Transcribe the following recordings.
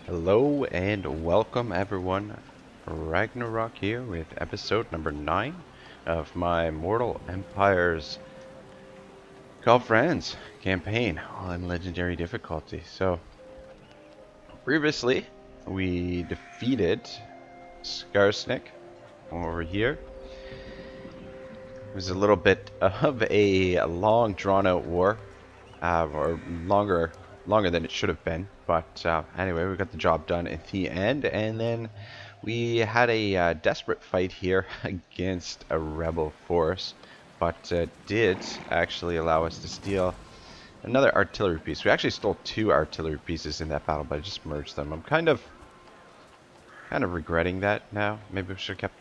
Hello and welcome everyone. Ragnarok here with episode number 9 of my Mortal Empires Karl Franz campaign on legendary difficulty. So previously we defeated Skarsnik over here. It was a little bit of a long drawn out war, or longer than it should have been, but anyway, we got the job done at the end, and then we had a desperate fight here against a rebel force, but did actually allow us to steal another artillery piece. We actually stole 2 artillery pieces in that battle, but I just merged them. I'm kind of regretting that now. Maybe we should have kept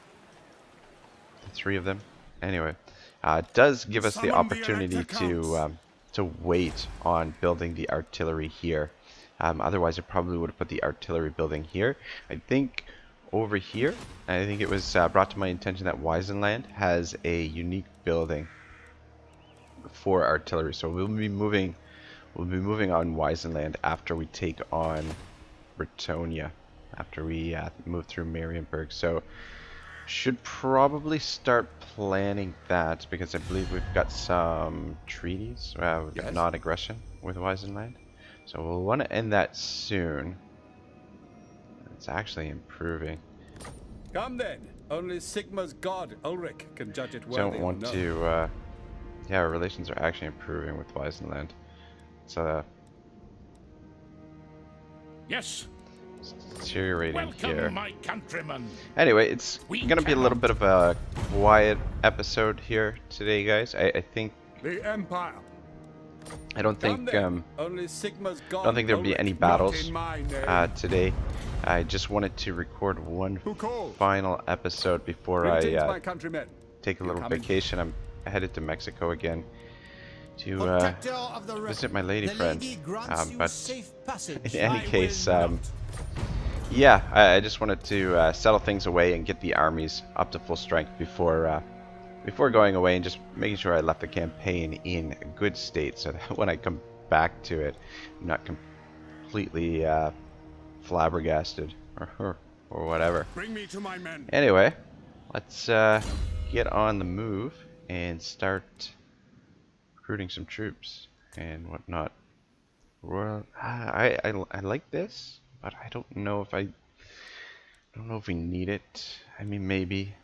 the 3 of them. Anyway, it does give us the opportunity to wait on building the artillery here. Otherwise, I probably would have put the artillery building here. I think over here, I think it was brought to my attention that Weisenland has a unique building for artillery. So we'll be moving on Weisenland after we take on Britonia, after we move through Marienburg. So should probably start planning that, because I believe we've got some treaties, we've got non-aggression with Weisenland. So we'll want to end that soon. It's actually improving. Come then. Only Sigma's god Ulrich can judge it well. Don't want to. Yeah, our relations are actually improving with Weisenland. So. Yes. Deteriorating Welcome, here. my countrymen. Anyway, it's gonna be a little bit of a quiet episode here today, guys. I think. The Empire. I don't think. Only Sigma's god I don't think there'll be any Ulrich, battles not in my name. today. I just wanted to record one Who calls? final episode before Greetings, I my countrymen. take a little coming? vacation. I'm headed to Mexico again to visit my lady friend. But in any case, yeah, I just wanted to settle things away and get the armies up to full strength before going away, and just making sure I left the campaign in a good state, so that when I come back to it, I'm not completely flabbergasted or whatever. Bring me to my men. Anyway, let's get on the move and start recruiting some troops and whatnot. Well, I like this, but I don't know if we need it. I mean, maybe.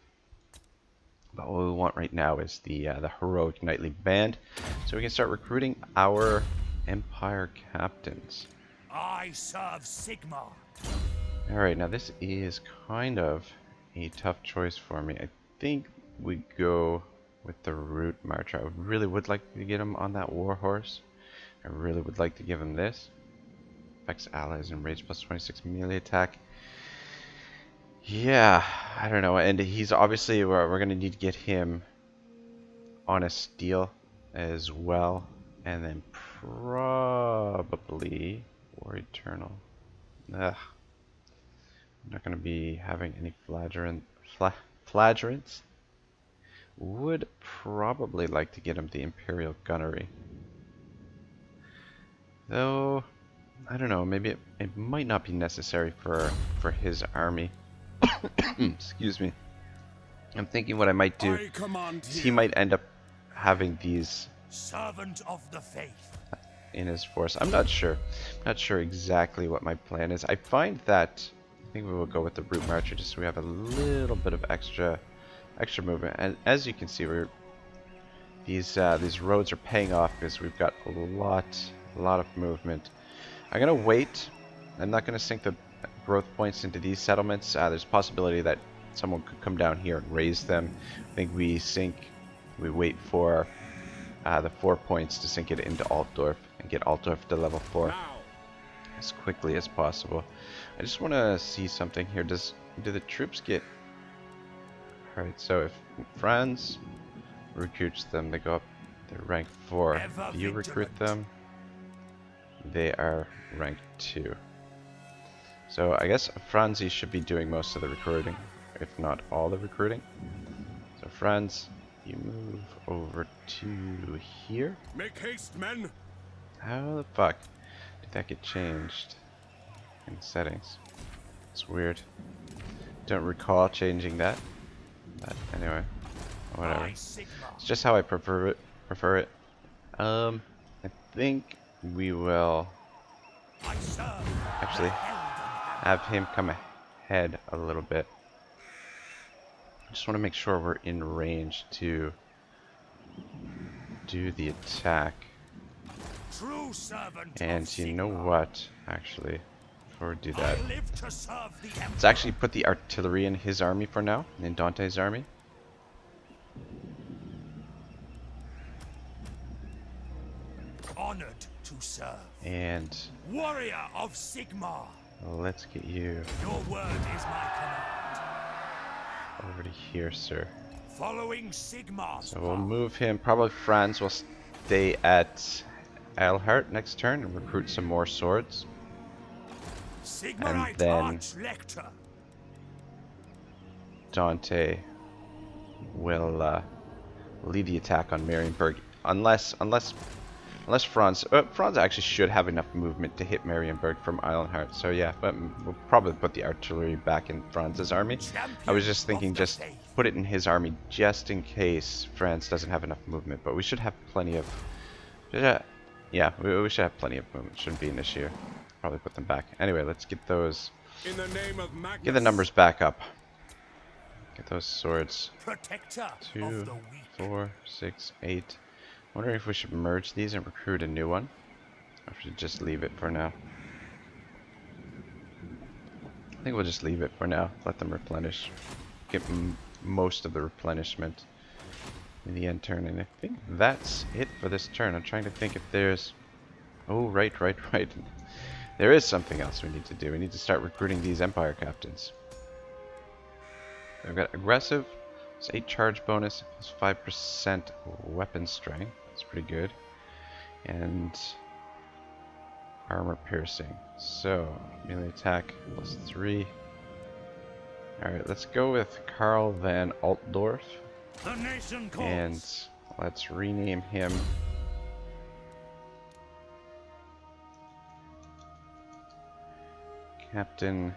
But what we want right now is the heroic knightly band, so we can start recruiting our empire captains. I serve Sigma. All right, now this is kind of a tough choice for me. I think we go with the route marcher. I really would like to get him on that war horse. I really would like to give him this. Affects allies and rage plus 26 melee attack. Yeah, I don't know, and he's obviously, we're going to need to get him on a steel as well, and then probably War Eternal. Ugh. I'm not going to be having any flagelants. Would probably like to get him the Imperial Gunnery. Though, I don't know, maybe it might not be necessary for his army. Excuse me. I'm thinking what I might do is he might end up having these Servant of the faith. in his force. I'm not sure. Not sure exactly what my plan is. I find that I think we will go with the route marcher just so we have a little bit of extra movement. And as you can see, these roads are paying off because we've got a lot of movement. I'm gonna wait. I'm not gonna sink the growth points into these settlements. There's a possibility that someone could come down here and raise them. I think we wait for the 4 points to sink it into Altdorf and get Altdorf to level 4 as quickly as possible. I just want to see something here. Do the troops get... Alright, so if Franz recruits them, they go up. They're rank 4. If you recruit them, they are rank 2. So I guess Franzi should be doing most of the recruiting, if not all the recruiting. So Franz, you move over to here. Make haste, men. How the fuck did that get changed? in settings. It's weird. Don't recall changing that. But anyway, whatever. It's just how I prefer it. I think we will actually have him come ahead a little bit. I just want to make sure we're in range to do the attack. And you know what, actually, before we do that, let's actually put the artillery in his army for now, in Dante's army. Honored to serve. And warrior of Sigmar. Let's get you Your word is my command. over to here, sir. Following Sigmar's So we'll move him. Probably Franz will stay at Eilhart next turn and recruit some more swords. And then Dante will lead the attack on Marienburg, unless Franz actually should have enough movement to hit Marienburg from Eilhart. So yeah, but we'll probably put the artillery back in Franz's army. I was just thinking just put it in his army just in case Franz doesn't have enough movement, but we should have plenty of yeah, we should have plenty of movement. Shouldn't be an issue. Probably put them back. Anyway, let's get those. In the name of Magnus. Get the numbers back up. Get those swords. Protector 2, of the weak. 4, 6, 8. Wondering if we should merge these and recruit a new one, or if we should just leave it for now. I think we'll just leave it for now. Let them replenish. Get most of the replenishment in the end turn, and I think that's it for this turn. I'm trying to think if there's... Oh, right. There is something else we need to do. We need to start recruiting these Empire captains. We've got aggressive, it's 8 charge bonus, plus 5% weapon strength. That's pretty good. And armor piercing. So, melee attack, plus 3. Alright, let's go with Karl van Altdorf. The nation calls. And let's rename him Captain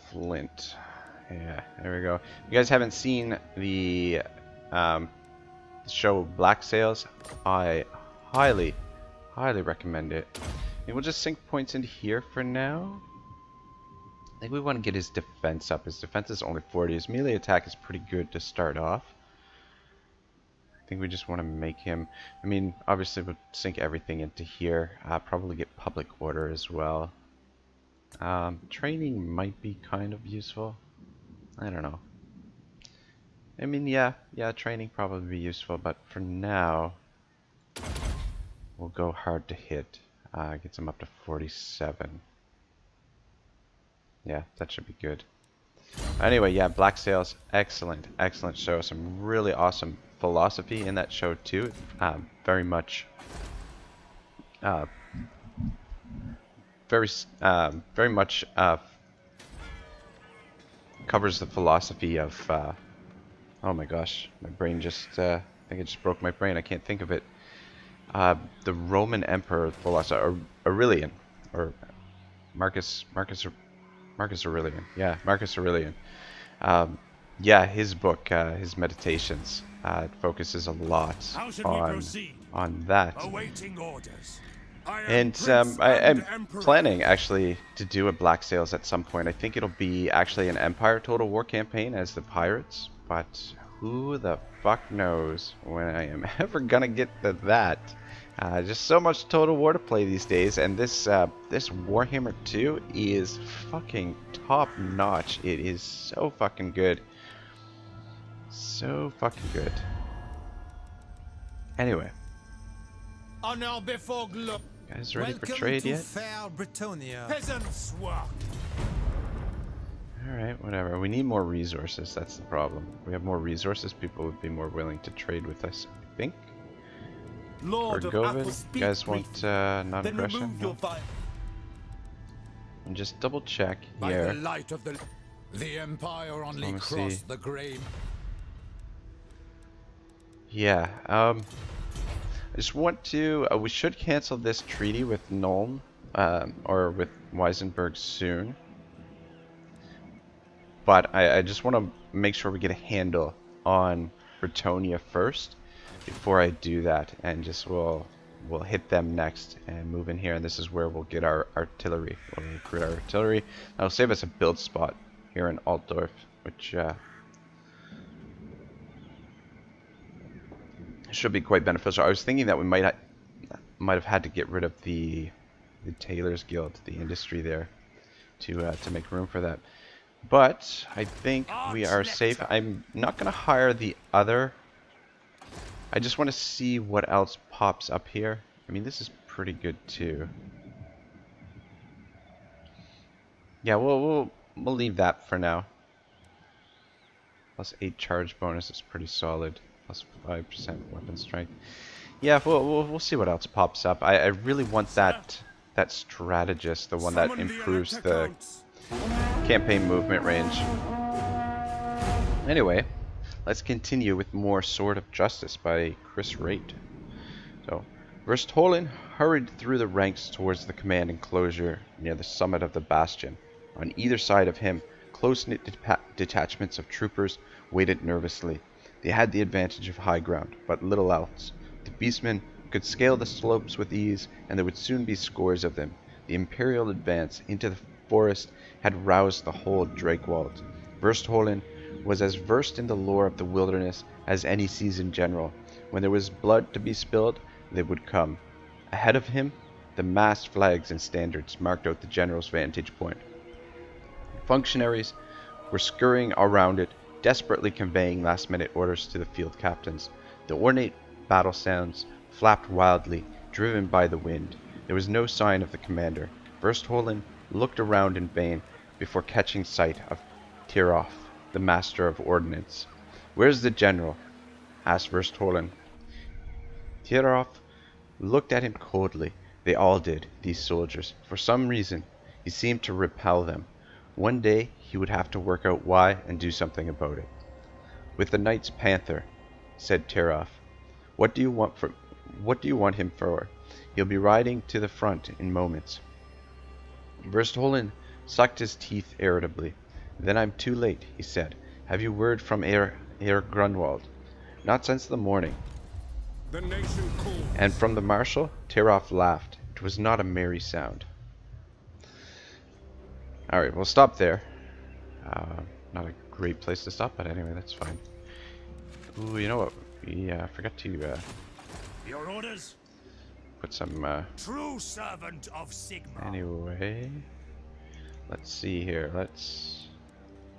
Flint. Yeah, there we go. If you guys haven't seen the show Black Sails, I highly recommend it. And we'll just sink points into here for now. I think we want to get his defense up. His defense is only 40. His melee attack is pretty good to start off. I think we just want to make him... I mean, obviously we'll sink everything into here. Probably get public order as well. Training might be kind of useful. I don't know. I mean, yeah, training probably be useful, but for now, we'll go hard to hit. Gets him up to 47. Yeah, that should be good. Anyway, yeah, Black Sails, excellent show. Some really awesome philosophy in that show too. Very much, very much covers the philosophy of. Oh my gosh, my brain just. I think it just broke my brain. I can't think of it. The Roman Emperor philosopher Aurelian, or Marcus Aurelian. Yeah, Marcus Aurelian. Yeah, his book, his Meditations, focuses a lot on that. Awaiting orders. And I'm planning actually to do a Black Sails at some point. I think it'll be actually an Empire Total War campaign as the pirates, but who the fuck knows when I am ever gonna get to that. Just so much Total War to play these days, and this this Warhammer 2 is fucking top notch. It is so fucking good. So fucking good. Anyway. Honor before glory. Guys ready for trade yet? Fair Britonia. Peasants work. Alright, whatever. We need more resources, that's the problem. If we have more resources, people would be more willing to trade with us, I think. Lord of Govid, you guys want non-aggression? No? And just double check By here. the light of the Empire only Let me crossed see. the grave. Yeah, I just want to, we should cancel this treaty with Nuln, or with Weisenberg soon. But I just want to make sure we get a handle on Bretonia first before I do that, and just we'll hit them next and move in here, and this is where we'll get our artillery. We'll recruit our artillery. That'll save us a build spot here in Altdorf, which should be quite beneficial. I was thinking that we might have had to get rid of the Tailors Guild, the industry there, to make room for that. But I think we are safe. I'm not going to hire the other. I just want to see what else pops up here. I mean, this is pretty good too. Yeah, we'll leave that for now. Plus 8 charge bonus is pretty solid. Plus 5% weapon strength. Yeah, we'll see what else pops up. I really want that strategist, the one that improves the campaign movement range. Anyway, let's continue with more Sword of Justice by Chris Wraight. So, Verstolin hurried through the ranks towards the command enclosure near the summit of the bastion. On either side of him, close-knit detachments of troopers waited nervously. They had the advantage of high ground, but little else. The beastmen could scale the slopes with ease, and there would soon be scores of them. The Imperial advance into the forest had roused the whole Drakewald. Verstholin was as versed in the lore of the wilderness as any seasoned general. When there was blood to be spilled, they would come. Ahead of him, the massed flags and standards marked out the general's vantage point. Functionaries were scurrying around it, desperately conveying last-minute orders to the field captains. The ornate battle sounds flapped wildly, driven by the wind. There was no sign of the commander. Verstholin looked around in vain before catching sight of Tiroff, the master of ordnance. "Where's the general?" asked Verstholin. Tiroff looked at him coldly. They all did, these soldiers. For some reason, he seemed to repel them. One day, he would have to work out why and do something about it. "With the Knight's Panther," said Tiroff. What do you want him for? He'll be riding to the front in moments." Verstholin sucked his teeth irritably. "Then I'm too late," he said. "Have you word from Herr Grunwald?" "Not since the morning." The nation calls. "And from the Marshal?" Tiroff laughed. It was not a merry sound. Alright, we'll stop there. Not a great place to stop, but anyway, that's fine. Ooh, you know what? Yeah, I forgot to Your orders? put some... True servant of Sigma. Anyway, let's see here. Let's...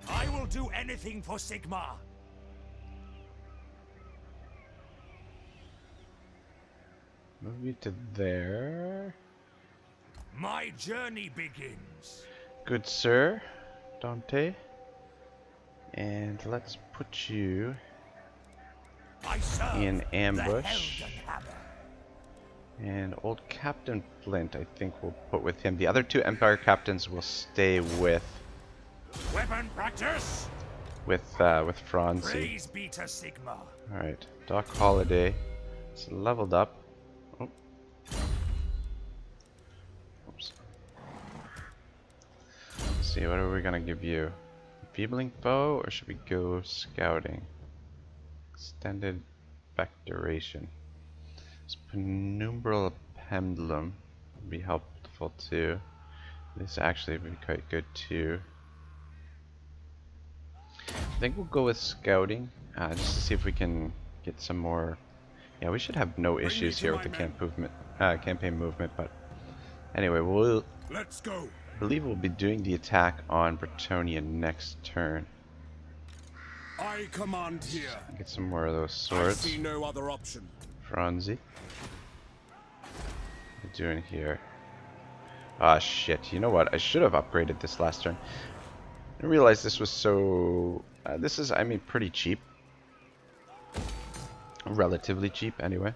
I will do anything for Sigma. move you to there. My journey begins. Good sir, Dante. And let's put you I serve in the ambush. Heldenhammer. And old Captain Flint, I think we'll put with him. The other two Empire captains will stay with Weapon practice. Franzi. Praise be to Sigma. All right, Doc Holiday. It's leveled up. Oh. Oops. Let's see, what are we gonna give you? Feebling bow, or should we go scouting? Extended back duration. This penumbral pendulum would be helpful too. This actually would be quite good too. I think we'll go with scouting, just to see if we can get some more. Yeah, we should have no issues here with the campaign movement. But anyway, Let's go. I believe we'll be doing the attack on Bretonia next turn. I command here. Get some more of those I swords. see no other option. Franzi. What are you doing here? Ah, shit. You know what? I should have upgraded this last turn. I didn't realize this was so... this is, I mean, pretty cheap. Relatively cheap, anyway.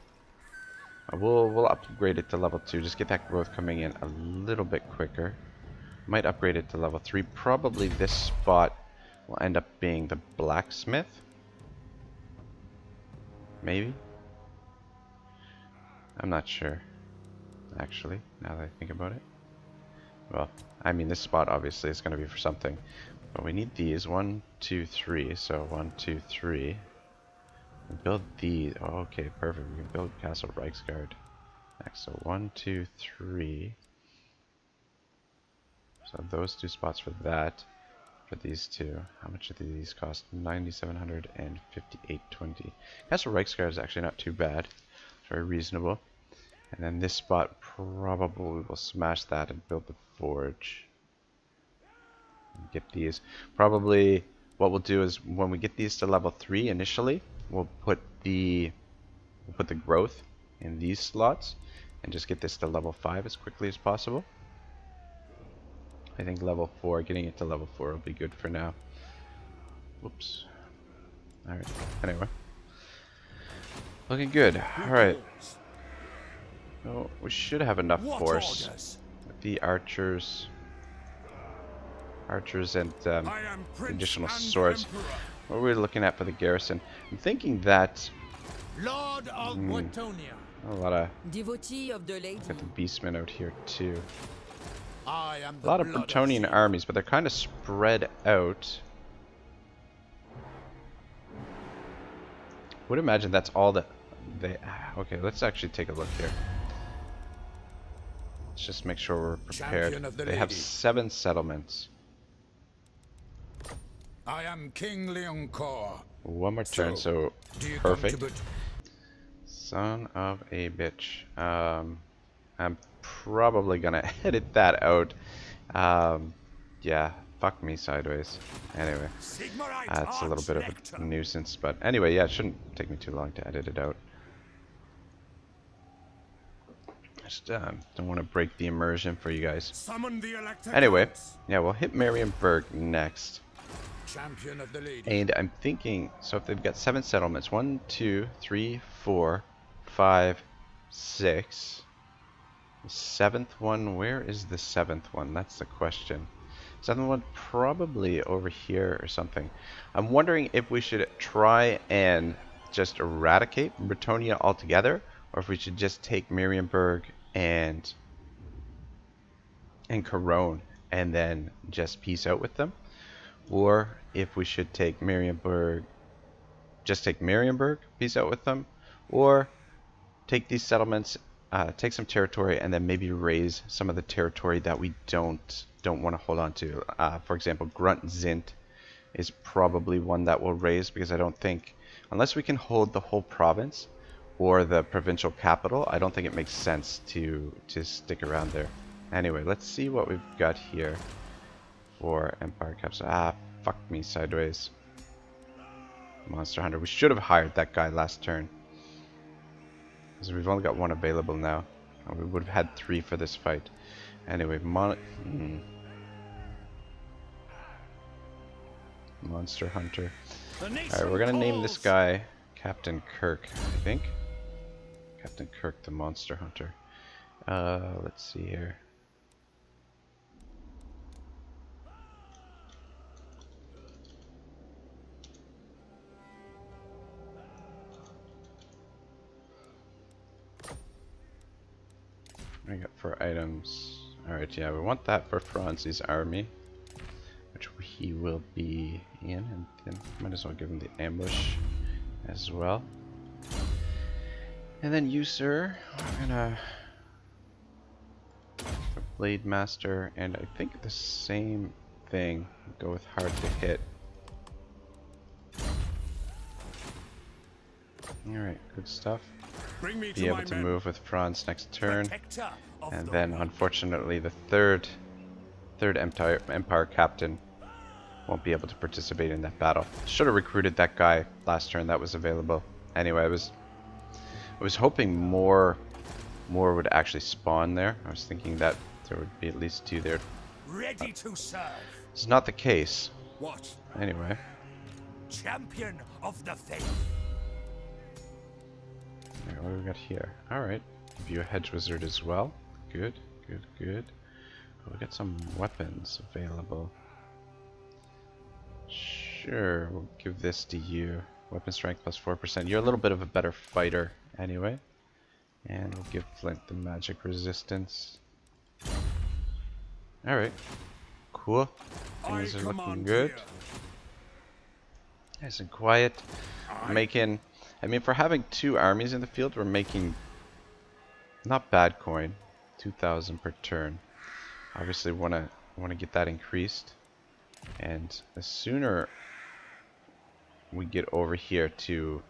We'll upgrade it to level 2. Just get that growth coming in a little bit quicker. Might upgrade it to level 3. Probably this spot will end up being the blacksmith. Maybe. I'm not sure, actually, now that I think about it. Well, I mean, this spot obviously is going to be for something. But we need these. 1, 2, 3. So 1, 2, 3. We build these. Oh, okay, perfect. We can build Castle Reichsgard next. So 1, 2, 3. So those 2 spots for that. For these 2. How much do these cost? 9,700 and 5820. Castle Reichsgard is actually not too bad. It's very reasonable. And then this spot, probably will smash that and build the forge. Get these. Probably what we'll do is when we get these to level 3 initially, we'll put the growth in these slots and just get this to level 5 as quickly as possible. I think level 4, getting it to level 4 will be good for now. Whoops. Alright, anyway. Looking good. Alright. Oh, we should have enough force with the archers and additional swords. What are we looking at for the garrison? I'm thinking that Lord of Watonia. a lot of Devotee of the lady. got the beastmen out here too. I am A lot of Bretonnian armies, but they're kind of spread out. Would imagine that's all that they. Okay, let's actually take a look here. Let's just make sure we're prepared. They have 7 settlements. I am King Leoncor. One more turn, so perfect. Son of a bitch. I'm probably gonna edit that out. Yeah, fuck me sideways. Anyway, it's a little bit of a nuisance, but anyway, yeah, it shouldn't take me too long to edit it out. Just don't want to break the immersion for you guys. Anyway, yeah, we'll hit Marienburg next. Champion of the lady. And I'm thinking, so if they've got 7 settlements, 1, 2, 3, 4, 5, 6. The 7th one, where is the 7th one? That's the question. 7th one probably over here or something. I'm wondering if we should try and just eradicate Bretonnia altogether, or if we should just take Marienburg and Cologne and then just peace out with them. Or if we should take Marienburg, just take Marienburg, peace out with them, or take these settlements, take some territory, and then maybe raise some of the territory that we don't want to hold on to. For example, Grunt Zint is probably one that we'll raise, because I don't think, unless we can hold the whole province or the provincial capital, I don't think it makes sense to stick around there. Anyway, let's see what we've got here for Empire Caps. Fuck me sideways. Monster Hunter. We should have hired that guy last turn, because we've only got 1 available now. We would have had 3 for this fight. Anyway, Monster Hunter. Alright, we're gonna name this guy Captain Kirk, I think. Captain Kirk the Monster Hunter. Let's see here. I got 4 items. Alright, yeah, we want that for Franz's army, which he will be in, and then might as well give him the ambush as well. And then you, sir, I'm gonna Blade Master, and I think the same thing, go with hard to hit. Alright, good stuff. Be able to move with Franz next turn, and then unfortunately the third Empire Captain won't be able to participate in that battle. Should have recruited that guy last turn that was available. Anyway, I was hoping more would actually spawn there. I was thinking that there would be at least 2 there. Ready to serve. It's not the case. What? Anyway. Champion of the faith. Alright, what do we got here? Alright. Give you a hedge wizard as well. Good, good, good. Oh, we got some weapons available. Sure, we'll give this to you. Weapon strength plus 4%. You're a little bit of a better fighter anyway. And we'll give Flint the magic resistance. Alright. Cool. Things are looking good. Nice and quiet. Making, I mean, for having 2 armies in the field, we're making not bad coin. 2,000 per turn. Obviously want to get that increased. And the sooner we get over here to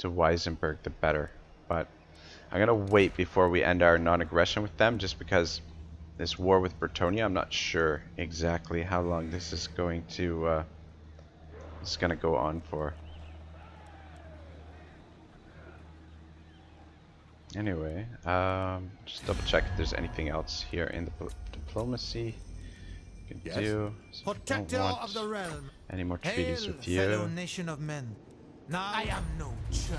Weisenberg, the better. But I'm gonna wait before we end our non-aggression with them, just because this war with Bretonia, I'm not sure exactly how long this is going to go on for. Anyway, just double check if there's anything else here in the diplomacy. Can do. So Protector of the realm. Any more treaties with fellow you? nation of men. Now I am no churl.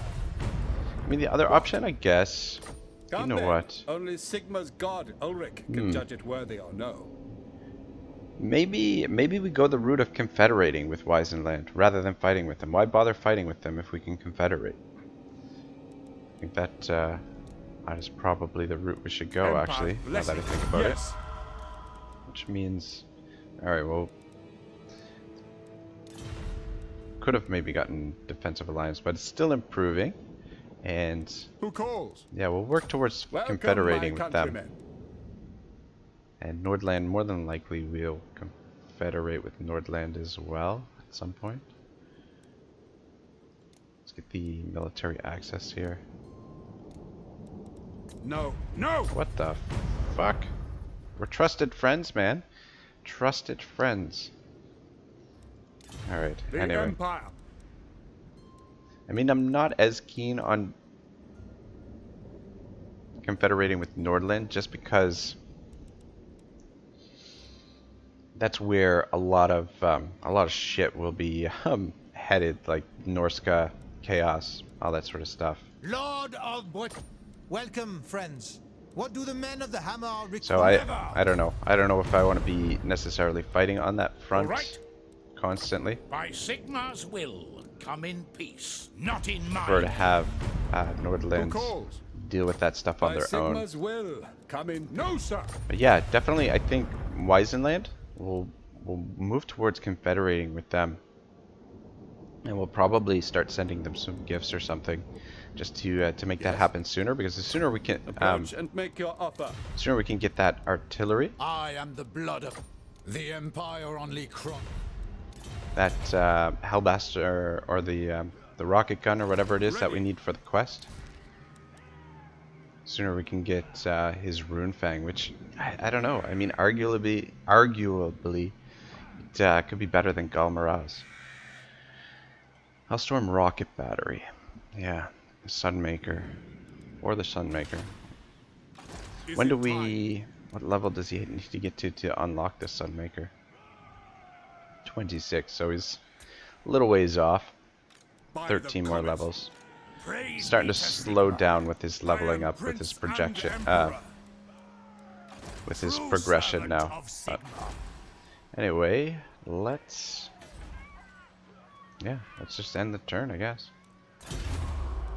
I mean, the other option, I guess. You Come know then. what? Only Sigma's god, Ulrich, can judge it worthy or no. Maybe we go the route of confederating with Weisenland rather than fighting with them. Why bother fighting with them if we can confederate? I think that is probably the route we should go, Empire actually, now bless that I you. think about Yes. it. Which means... Alright, well... Could have maybe gotten defensive alliance, but it's still improving. And... Who calls? yeah, we'll work towards Welcome, confederating my with them. countrymen. And Nordland, more than likely, we'll confederate with Nordland as well at some point. Let's get the military access here. No, no! What the fuck? We're trusted friends, man. Trusted friends. Alright, The anyway. Empire. I mean, I'm not as keen on confederating with Nordland just because that's where a lot of shit will be headed, like Norska, Chaos, all that sort of stuff. Lord of Britain. Welcome, friends. What do the men of the hammer require? So I don't know. I don't know if I want to be necessarily fighting on that front Alright. constantly. By Sigma's will, come in peace, not in Prefer to mine. have Who Nordlands calls? deal with that stuff on By their own. Sigma's will. Come in. No, sir. But yeah, definitely I think Weisenland will move towards confederating with them. And we'll probably start sending them some gifts or something just to make that happen sooner, because the sooner we can Approach and make your offer. sooner we can get that artillery, I am the blood of the Empire only that Hellblaster or the rocket gun or whatever it is that we need for the quest. Sooner we can get his Rune Fang, which I don't know. I mean, arguably it could be better than Galmaraz. Hellstorm rocket battery, yeah, the Sunmaker or the Sunmaker. When do we? What level does he need to get to unlock the Sunmaker? 26, so he's a little ways off. 13 more levels. Starting to slow down with his leveling up, with his projection, with his progression now. But anyway, let's just end the turn, I guess.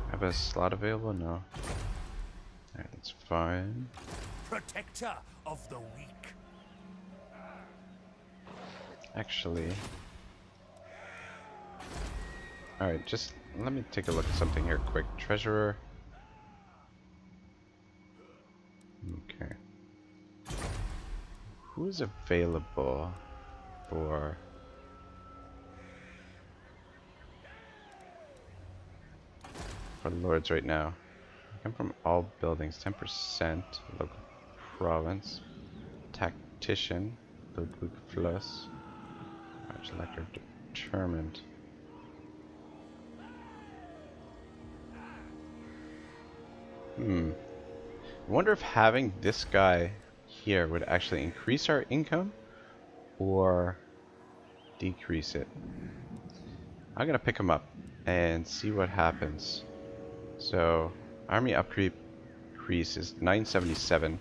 Have a slot available? No. Alright, that's fine. protector of the weak. Actually, alright, just let me take a look at something here quick. Treasurer. Okay. Who's available for lords right now? Come from all buildings, 10%, local province, tactician, Ludwig Fluss, Arch Elector determined. I wonder if having this guy here would actually increase our income or decrease it. I'm gonna pick him up and see what happens. So army upkeep increase is 977,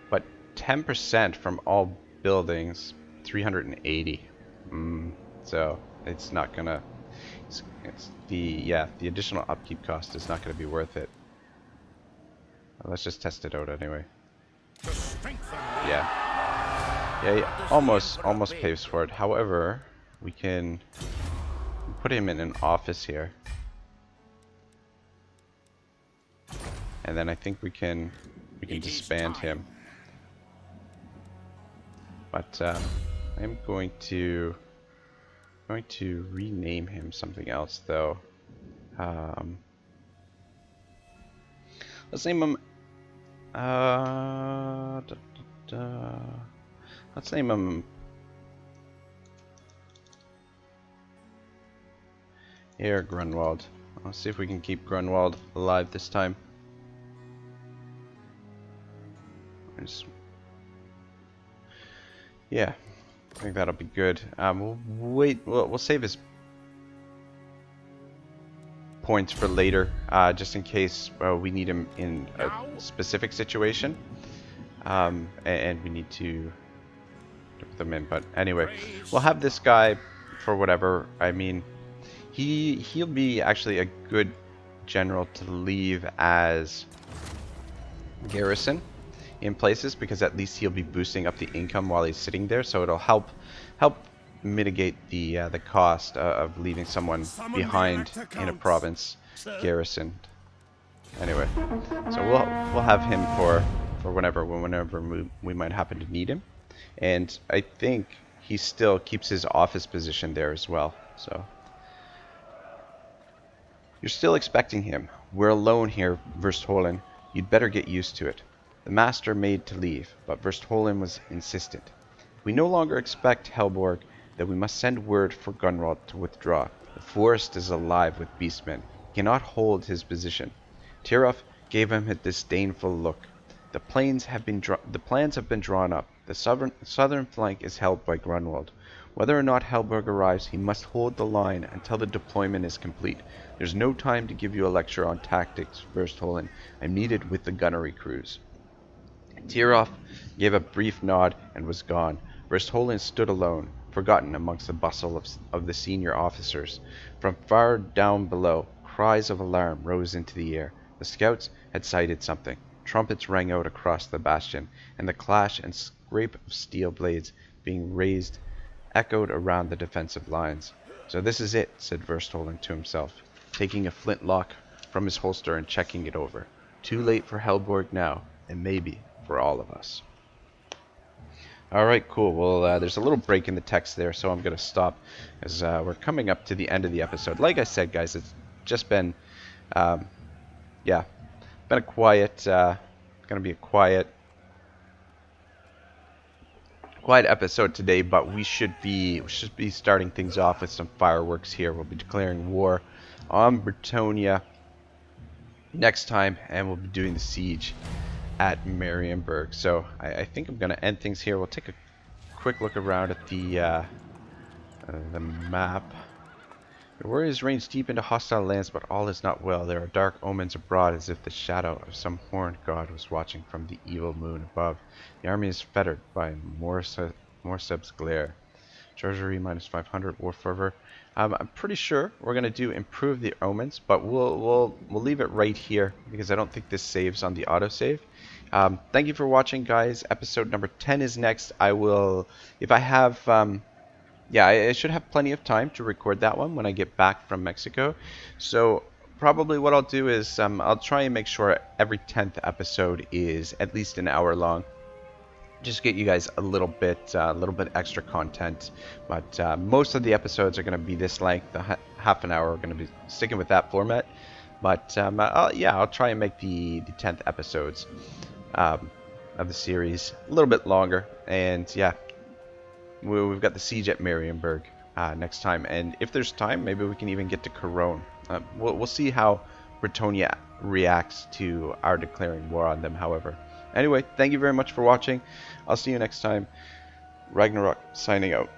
but 10% from all buildings, 380. So it's not gonna the additional upkeep cost is not going to be worth it. Let's just test it out anyway. To strengthen Yeah, he almost pays for it. However, we can put him in an office here, and then I think we can disband him. But I'm going to rename him something else though. Let's name him. Let's name him. Here, Grunwald. Let's see if we can keep Grunwald alive this time. Yeah, I think that'll be good. We'll wait. We'll save his points for later, just in case we need him in a specific situation, and we need to put them in. But anyway, we'll have this guy for whatever. I mean, he'll be actually a good general to leave as garrison in places, because at least he'll be boosting up the income while he's sitting there, so it'll help mitigate the cost of leaving someone behind in a province garrisoned. Anyway, so we'll have him for whenever we might happen to need him, and I think he still keeps his office position there as well. So you're still expecting him. We're alone here, Verstholen. You'd better get used to it. The master made to leave, but Verstholen was insistent. We no longer expect Helborg, that we must send word for Gunwald to withdraw. The forest is alive with beastmen. He cannot hold his position. Tirov gave him a disdainful look. The plans have been drawn up. The southern flank is held by Grunwald. Whether or not Helborg arrives, he must hold the line until the deployment is complete. There's no time to give you a lecture on tactics, Verstholen. I'm needed with the gunnery crews. Tirov gave a brief nod and was gone. Verstholen stood alone, forgotten amongst the bustle of the senior officers. From far down below, cries of alarm rose into the air. The scouts had sighted something. Trumpets rang out across the bastion, and the clash and scrape of steel blades being raised echoed around the defensive lines. So this is it, said Verstholen to himself, taking a flintlock from his holster and checking it over. Too late for Helborg now, and maybe for all of us. Alright, cool. Well, there's a little break in the text there, so I'm going to stop as we're coming up to the end of the episode. Like I said, guys, it's just been, been a quiet, going to be a quiet episode today, but we should be starting things off with some fireworks here. We'll be declaring war on Bretonnia next time, and we'll be doing the siege at Marienburg. So I think I'm going to end things here. We'll take a quick look around at the map. The warriors range deep into hostile lands, but all is not well. There are dark omens abroad, as if the shadow of some horned god was watching from the evil moon above. The army is fettered by Morseb's glare. Treasury minus 500, war fervor. I'm pretty sure we're gonna do improve the omens, but we'll leave it right here because I don't think this saves on the autosave. Thank you for watching, guys. Episode number 10 is next. I will, if I have, I should have plenty of time to record that one when I get back from Mexico. So probably what I'll do is I'll try and make sure every 10th episode is at least an hour long. Just get you guys a little bit extra content, but most of the episodes are going to be this length, half an hour. We're going to be sticking with that format, but I'll try and make the 10th episodes of the series a little bit longer. And yeah, we've got the siege at Marienburg next time, and if there's time, maybe we can even get to Cologne. We'll see how Bretonnia reacts to our declaring war on them, however. Anyway, thank you very much for watching. I'll see you next time. Ragnarok signing out.